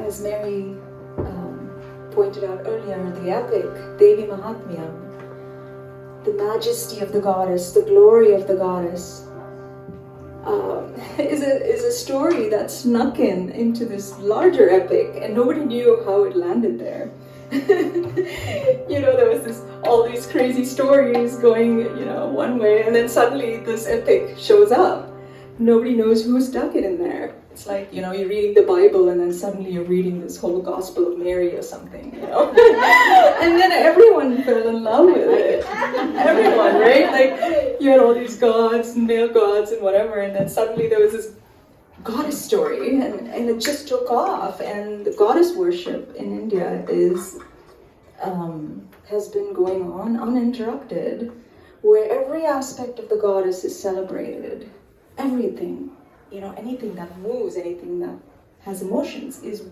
as Mary pointed out earlier, the epic Devi Mahatmyam, the majesty of the goddess, the glory of the goddess, is a story that snuck into this larger epic, and nobody knew how it landed there. There was all these crazy stories going, one way, and then suddenly this epic shows up. Nobody knows who stuck it in there. It's like, you're reading the Bible and then suddenly you're reading this whole Gospel of Mary or something, And then everyone fell in love with it. Everyone, right? Like, you had all these gods and male gods and whatever, and then suddenly there was this goddess story, and it just took off. And the goddess worship in India has been going on uninterrupted, where every aspect of the goddess is celebrated. Everything, anything that moves, anything that has emotions is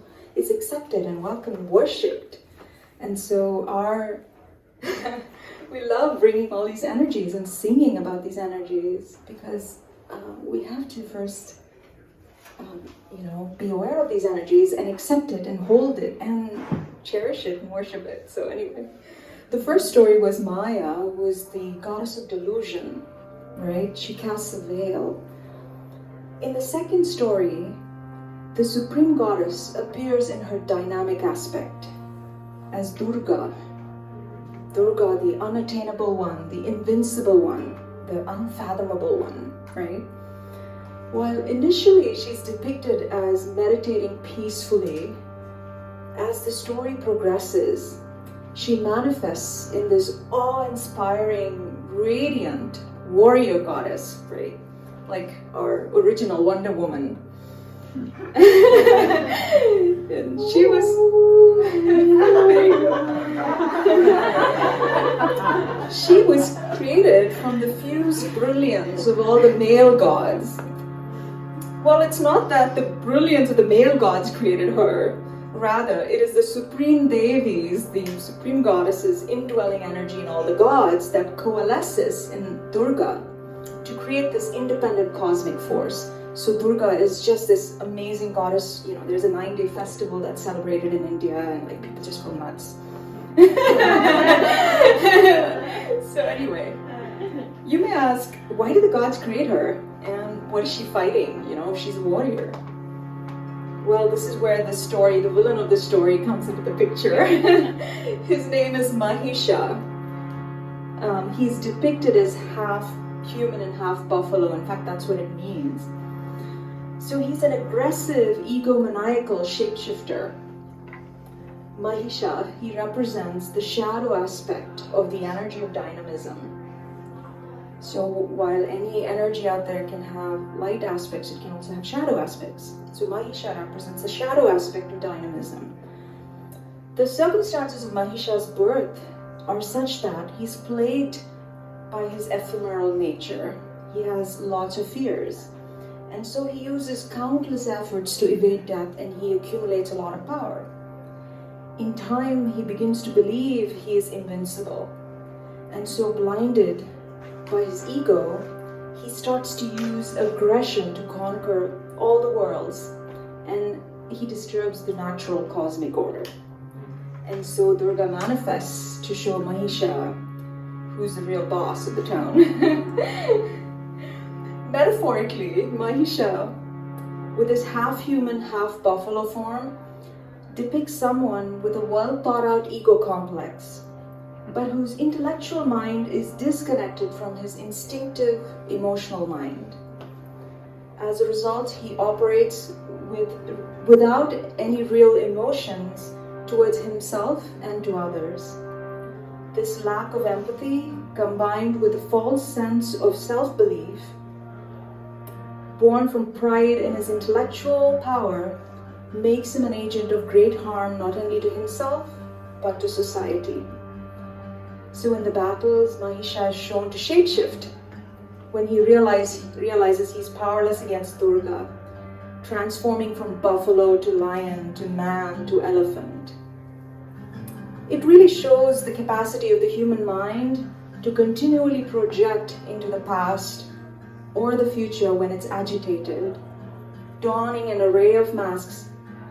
accepted and welcomed, worshipped. And so we love bringing all these energies and singing about these energies, because we have to first, be aware of these energies and accept it and hold it and cherish it and worship it. So anyway, the first story was Maya, who was the goddess of delusion, right? She casts a veil. In the second story, the Supreme Goddess appears in her dynamic aspect as Durga. Durga, the Unattainable One, the Invincible One, the Unfathomable One, right? While initially she's depicted as meditating peacefully, as the story progresses, she manifests in this awe-inspiring, radiant warrior goddess, right? Like our original Wonder Woman. And she was there you go. She was created from the fused brilliance of all the male gods. Well, it's not that the brilliance of the male gods created her. Rather, it is the Supreme Devis, the Supreme Goddesses, indwelling energy in all the gods that coalesces in Durga to create this independent cosmic force. So Durga is just this amazing goddess. There's a 9-day festival that's celebrated in India, and people just go nuts. So anyway, you may ask, why did the gods create her? And what is she fighting? She's a warrior. Well, this is where the villain of the story comes into the picture. His name is Mahisha. He's depicted as half human and half buffalo. In fact, that's what it means. So he's an aggressive, egomaniacal shapeshifter. Mahisha, he represents the shadow aspect of the energy of dynamism. So while any energy out there can have light aspects, it can also have shadow aspects. So Mahisha represents the shadow aspect of dynamism. The circumstances of Mahisha's birth are such that he's plagued by his ephemeral nature. He has lots of fears. And so he uses countless efforts to evade death, and he accumulates a lot of power. In time, he begins to believe he is invincible. And so blinded by his ego, he starts to use aggression to conquer all the worlds, and he disturbs the natural cosmic order. And so Durga manifests to show Mahisha who's the real boss of the town. Metaphorically, Mahisha, with his half-human, half-buffalo form, depicts someone with a well-thought-out ego complex, but whose intellectual mind is disconnected from his instinctive, emotional mind. As a result, he operates without any real emotions towards himself and to others. This lack of empathy, combined with a false sense of self-belief, born from pride in his intellectual power, makes him an agent of great harm not only to himself, but to society. So in the battles, Mahisha is shown to shapeshift when he realizes he's powerless against Durga, transforming from buffalo to lion to man to elephant. It really shows the capacity of the human mind to continually project into the past or the future when it's agitated, donning an array of masks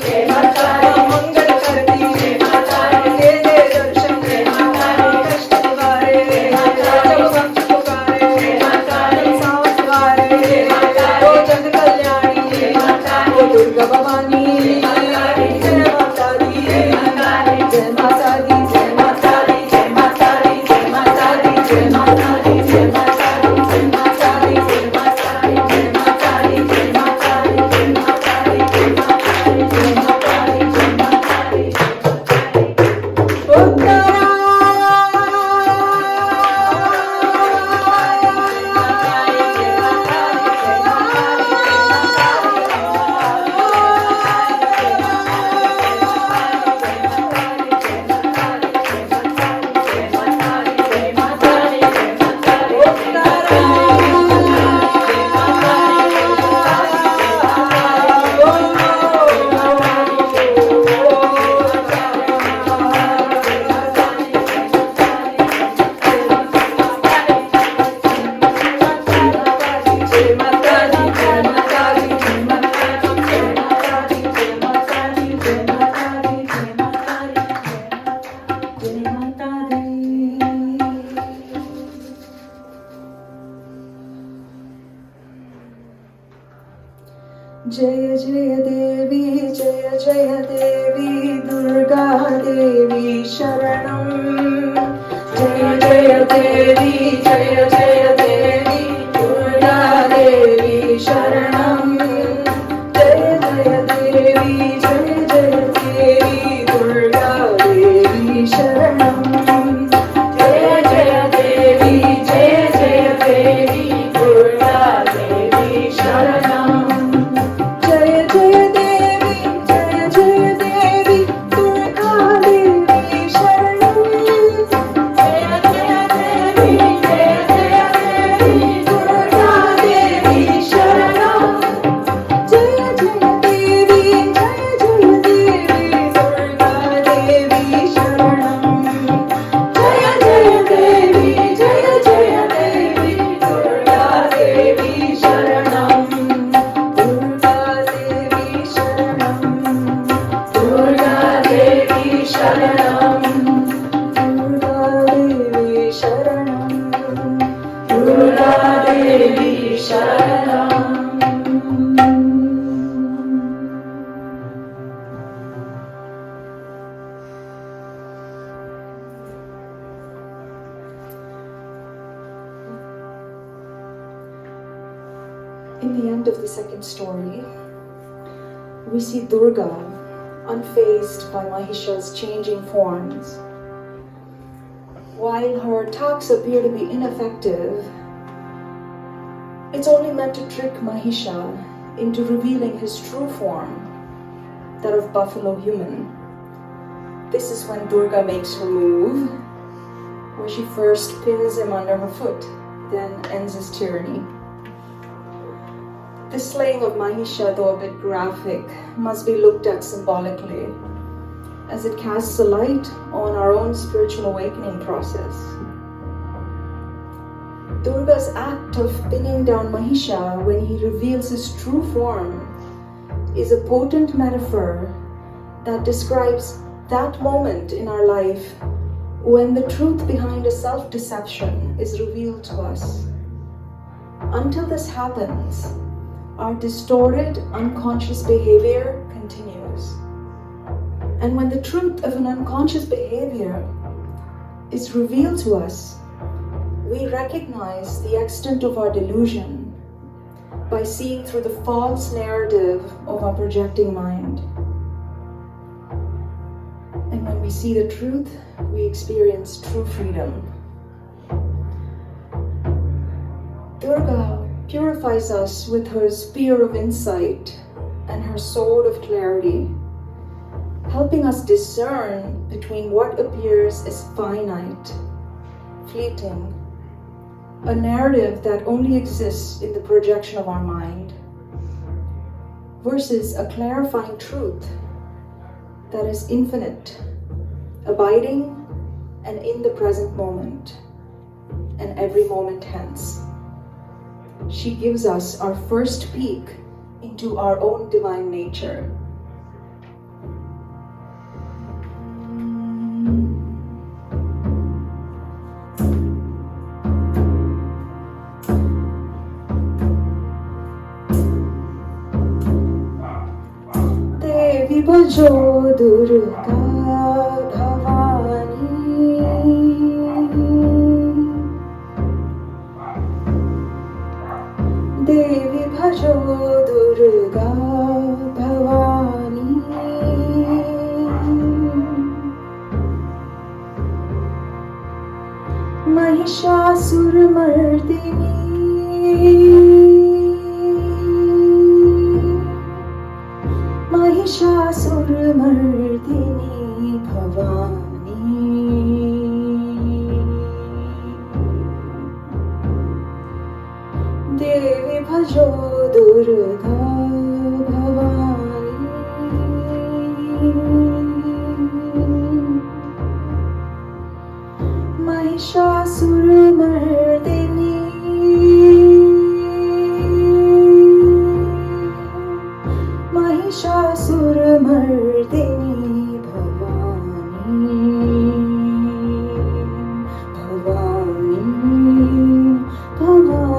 Sawan Jaya Jaya Devi, Jaya Jaya Devi, Durga Devi Sharanam. Jaya Jaya Devi, Jaya Jaya Devi, Durga Devi Sharanam. Jaya Jaya Devi, Jaya Jaya Devi, Durga Devi Sharanam. Jaya Jaya Devi, Jaya Jaya Devi, Durga Devi Sharanam. Jaya Jaya Devi, Jaya Jaya Devi, Durga Devi Sharanam. Jaya Jaya Devi, Jaya Jaya Devi, Durga Devi Sharanam. Jaya Jaya Devi, Jaya Jaya Devi, Durga Devi Sharanam. Jaya Jaya Devi, Jaya Jaya Devi, Durga Devi Sharanam. Durga Devi Sharanam. Durga Devi Sharanam. Durga Devi Sharanam. Durga Devi Sharanam. In the end of the second story, we see Durga unfazed by Mahisha's changing forms. While her attacks appear to be ineffective, it's only meant to trick Mahisha into revealing his true form, that of buffalo human. This is when Durga makes her move, where she first pins him under her foot, then ends his tyranny. The slaying of Mahisha, though a bit graphic, must be looked at symbolically, as it casts a light on our own spiritual awakening process. Durga's act of pinning down Mahisha when he reveals his true form is a potent metaphor that describes that moment in our life when the truth behind a self-deception is revealed to us. Until this happens, our distorted, unconscious behavior continues. And when the truth of an unconscious behavior is revealed to us, we recognize the extent of our delusion by seeing through the false narrative of our projecting mind. And when we see the truth, we experience true freedom. Durga purifies us with her spear of insight and her sword of clarity, helping us discern between what appears as finite, fleeting, a narrative that only exists in the projection of our mind, versus a clarifying truth that is infinite, abiding, and in the present moment, and every moment hence. She gives us our first peek into our own divine nature. Devi bhajo Durga Devi bhajo Durga Bhavani. Mahishasur Mardini. Mahishasur Mardini Bhavani. Devi bhajo Durga Bhavani. Mahishasur Mardini. Mahishasur Mardini Bhavani. Bhavani. Bhavani.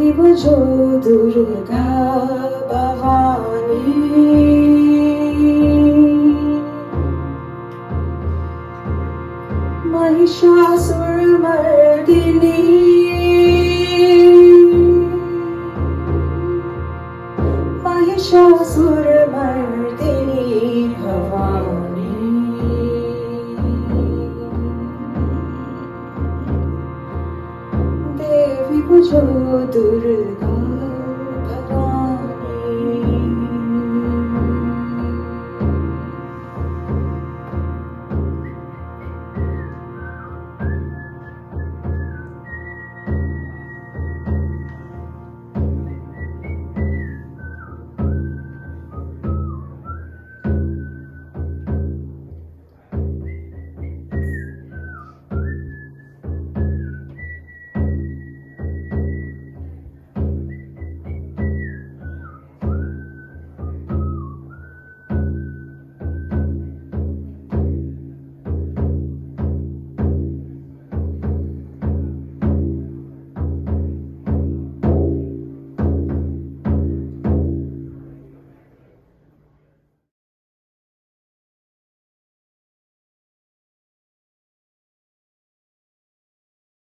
देवी बजो दुर्गा भवानी, महिषासुरमर्दिनी, महिषासुरमर्दिनी भवानी, देवी बजो दुर्गा